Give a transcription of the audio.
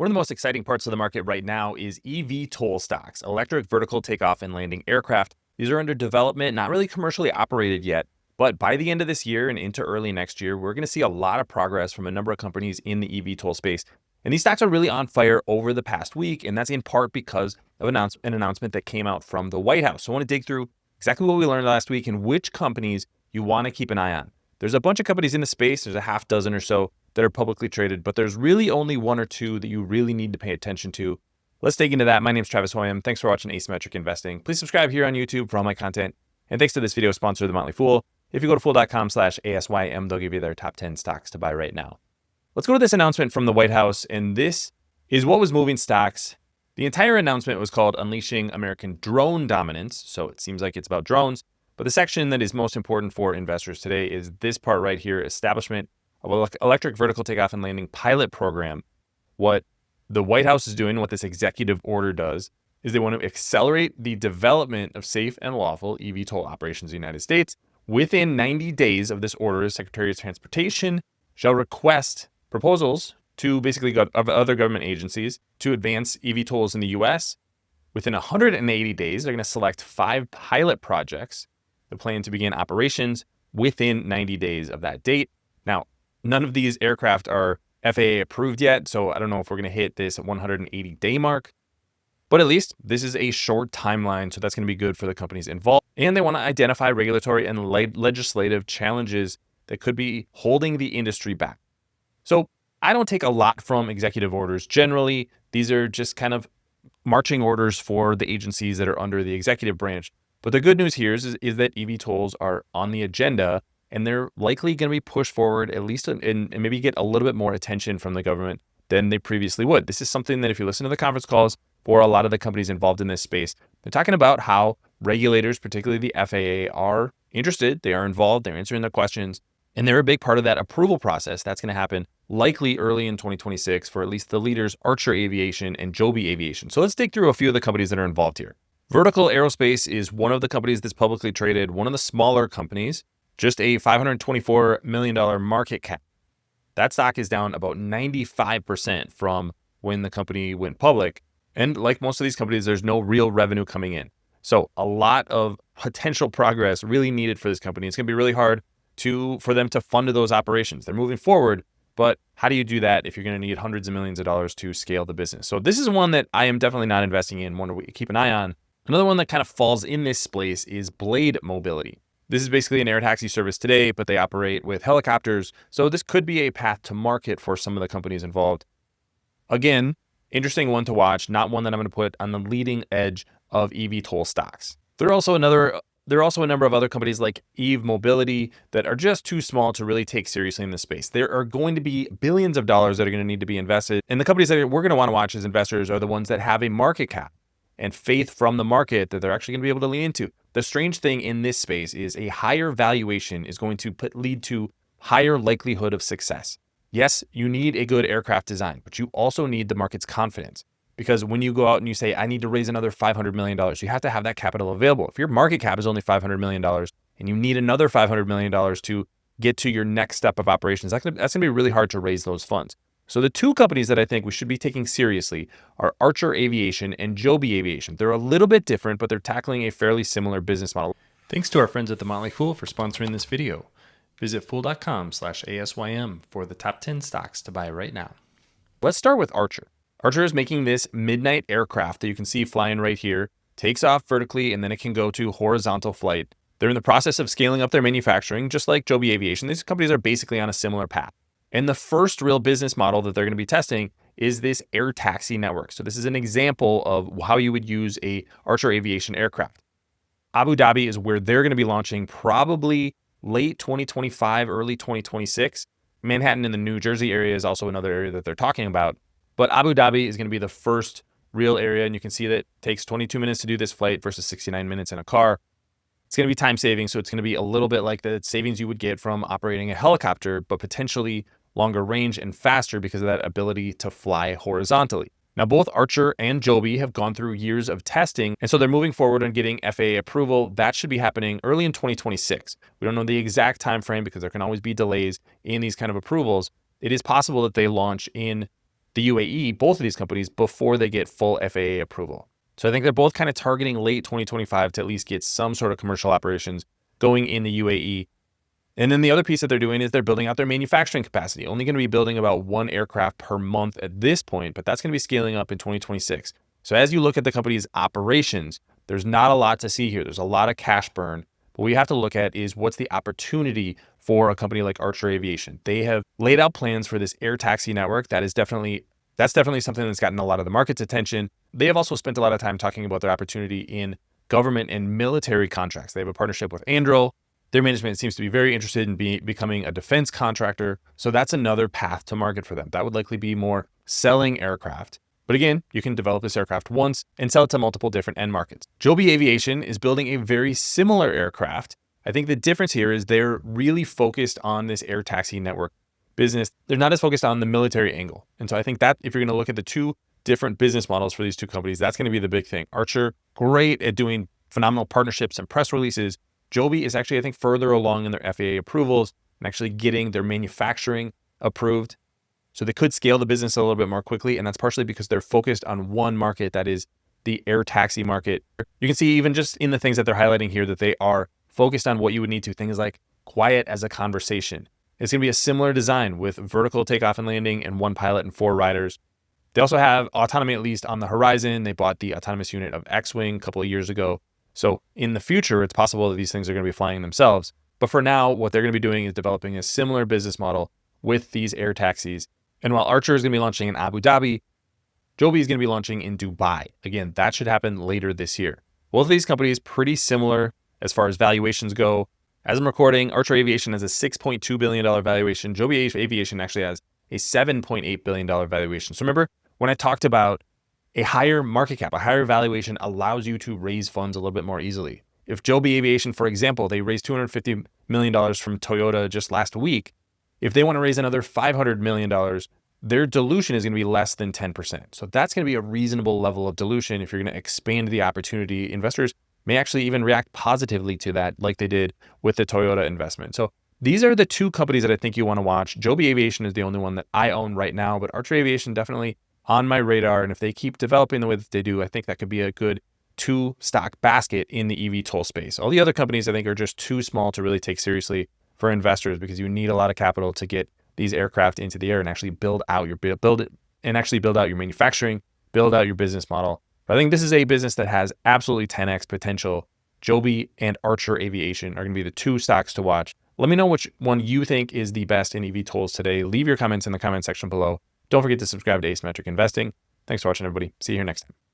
One of the most exciting parts of the market right now is eVTOL stocks, electric vertical takeoff and landing aircraft. These are under development, not really commercially operated yet, but by the end of this year and into early next year, we're going to see a lot of progress from a number of companies in the eVTOL space. And these stocks are really on fire over the past week, and that's in part because of an announcement that came out from the White House. So I want to dig through exactly what we learned last week and which companies you want to keep an eye on. There's a bunch of companies in the space. There's a half dozen or so that are publicly traded, but there's really only one or two that you really need to pay attention to. Let's dig into that. My name is Travis Hoyam. Thanks for watching Asymmetric Investing. Please subscribe here on YouTube for all my content. And thanks to this video sponsor, The Motley Fool. If you go to fool.com/ASYM, they'll give you their top 10 stocks to buy right now. Let's go to this announcement from the White House. And this is what was moving stocks. The entire announcement was called Unleashing American Drone Dominance. So it seems like it's about drones. But the section that is most important for investors today is this part right here, establishment of electric vertical takeoff and landing pilot program. What the White House is doing, what this executive order does, is they want to accelerate the development of safe and lawful eVTOL operations in the United States. Within 90 days of this order, the Secretary of Transportation shall request proposals to basically other government agencies to advance eVTOLs in the U.S. Within 180 days, they're going to select 5 pilot projects that plan to begin operations within 90 days of that date. Now, none of these aircraft are FAA approved yet, so I don't know if we're going to hit this 180-day mark. But at least this is a short timeline, so that's going to be good for the companies involved. And they want to identify regulatory and legislative challenges that could be holding the industry back. So I don't take a lot from executive orders. Generally, these are just kind of marching orders for the agencies that are under the executive branch. But the good news here is that eVTOLs are on the agenda, and they're likely going to be pushed forward at least and maybe get a little bit more attention from the government than they previously would. This is something that if you listen to the conference calls for a lot of the companies involved in this space, they're talking about how regulators, particularly the FAA, are interested, they are involved, they're answering their questions, and they're a big part of that approval process. That's going to happen likely early in 2026 for at least the leaders, Archer Aviation and Joby Aviation. So let's dig through a few of the companies that are involved here. Vertical Aerospace is one of the companies that's publicly traded, one of the smaller companies, just a $524 million market cap. That stock is down about 95% from when the company went public. And like most of these companies, there's no real revenue coming in. So a lot of potential progress really needed for this company. It's going to be really hard for them to fund those operations. They're moving forward, but how do you do that if you're going to need hundreds of millions of dollars to scale the business? So this is one that I am definitely not investing in, one to keep an eye on. Another one that kind of falls in this space is Blade Mobility. This is basically an air taxi service today, but they operate with helicopters. So this could be a path to market for some of the companies involved. Again, interesting one to watch, not one that I'm going to put on the leading edge of eVTOL stocks. There are also a number of other companies like Eve Mobility that are just too small to really take seriously in this space. There are going to be billions of dollars that are going to need to be invested. And the companies that we're going to want to watch as investors are the ones that have a market cap and faith from the market that they're actually going to be able to lean into. The strange thing in this space is a higher valuation is going to lead to higher likelihood of success. Yes, you need a good aircraft design, but you also need the market's confidence. Because when you go out and you say, I need to raise another $500 million, you have to have that capital available. If your market cap is only $500 million and you need another $500 million to get to your next step of operations, that's going to be really hard to raise those funds. So the two companies that I think we should be taking seriously are Archer Aviation and Joby Aviation. They're a little bit different, but they're tackling a fairly similar business model. Thanks to our friends at The Motley Fool for sponsoring this video. Visit fool.com/ASYM for the top 10 stocks to buy right now. Let's start with Archer. Archer is making this midnight aircraft that you can see flying right here, takes off vertically, and then it can go to horizontal flight. They're in the process of scaling up their manufacturing, just like Joby Aviation. These companies are basically on a similar path. And the first real business model that they're going to be testing is this air taxi network. So this is an example of how you would use a Archer Aviation aircraft. Abu Dhabi is where they're going to be launching probably late 2025, early 2026. Manhattan in the New Jersey area is also another area that they're talking about. But Abu Dhabi is going to be the first real area. And you can see that it takes 22 minutes to do this flight versus 69 minutes in a car. It's going to be time saving. So it's going to be a little bit like the savings you would get from operating a helicopter, but potentially longer range and faster because of that ability to fly horizontally. Now, both Archer and Joby have gone through years of testing, and so they're moving forward on getting FAA approval. That should be happening early in 2026. We don't know the exact time frame because there can always be delays in these kind of approvals. It is possible that they launch in the UAE, both of these companies, before they get full FAA approval. So I think they're both kind of targeting late 2025 to at least get some sort of commercial operations going in the UAE. And then the other piece that they're doing is they're building out their manufacturing capacity. Only going to be building about 1 aircraft per month at this point, but that's going to be scaling up in 2026. So as you look at the company's operations, there's not a lot to see here. There's a lot of cash burn. But what you have to look at is what's the opportunity for a company like Archer Aviation. They have laid out plans for this air taxi network. That's definitely something that's gotten a lot of the market's attention. They have also spent a lot of time talking about their opportunity in government and military contracts. They have a partnership with Anduril. Their management seems to be very interested in becoming a defense contractor. So that's another path to market for them. That would likely be more selling aircraft. But again, you can develop this aircraft once and sell it to multiple different end markets. Joby Aviation is building a very similar aircraft. I think the difference here is they're really focused on this air taxi network business. They're not as focused on the military angle. And so I think that if you're going to look at the two different business models for these two companies, that's going to be the big thing. Archer, great at doing phenomenal partnerships and press releases. Joby is actually, I think, further along in their FAA approvals and actually getting their manufacturing approved. So they could scale the business a little bit more quickly. And that's partially because they're focused on one market, that is the air taxi market. You can see even just in the things that they're highlighting here that they are focused on what you would need to. Things like quiet as a conversation. It's going to be a similar design with vertical takeoff and landing and 1 pilot and 4 riders. They also have autonomy at least on the horizon. They bought the autonomous unit of X-Wing a couple of years ago. So in the future, it's possible that these things are going to be flying themselves. But for now, what they're going to be doing is developing a similar business model with these air taxis. And while Archer is going to be launching in Abu Dhabi, Joby is going to be launching in Dubai. Again, that should happen later this year. Both of these companies pretty similar as far as valuations go. As I'm recording, Archer Aviation has a $6.2 billion valuation. Joby Aviation actually has a $7.8 billion valuation. So remember when I talked about a higher market cap, a higher valuation allows you to raise funds a little bit more easily. If Joby Aviation, for example, they raised $250 million from Toyota just last week, if they want to raise another $500 million, their dilution is going to be less than 10%. So that's going to be a reasonable level of dilution if you're going to expand the opportunity. Investors may actually even react positively to that like they did with the Toyota investment. So these are the two companies that I think you want to watch. Joby Aviation is the only one that I own right now, but Archer Aviation definitely on my radar. And if they keep developing the way that they do, I think that could be a good 2-stock basket in the eVTOL space. All the other companies I think are just too small to really take seriously for investors because you need a lot of capital to get these aircraft into the air and actually build out your manufacturing, build out your business model. But I think this is a business that has absolutely 10x potential. Joby and Archer Aviation are going to be the 2 stocks to watch. Let me know which one you think is the best in eVTOLs today. Leave your comments in the comment section below. Don't forget to subscribe to Asymmetric Investing. Thanks for watching, everybody. See you here next time.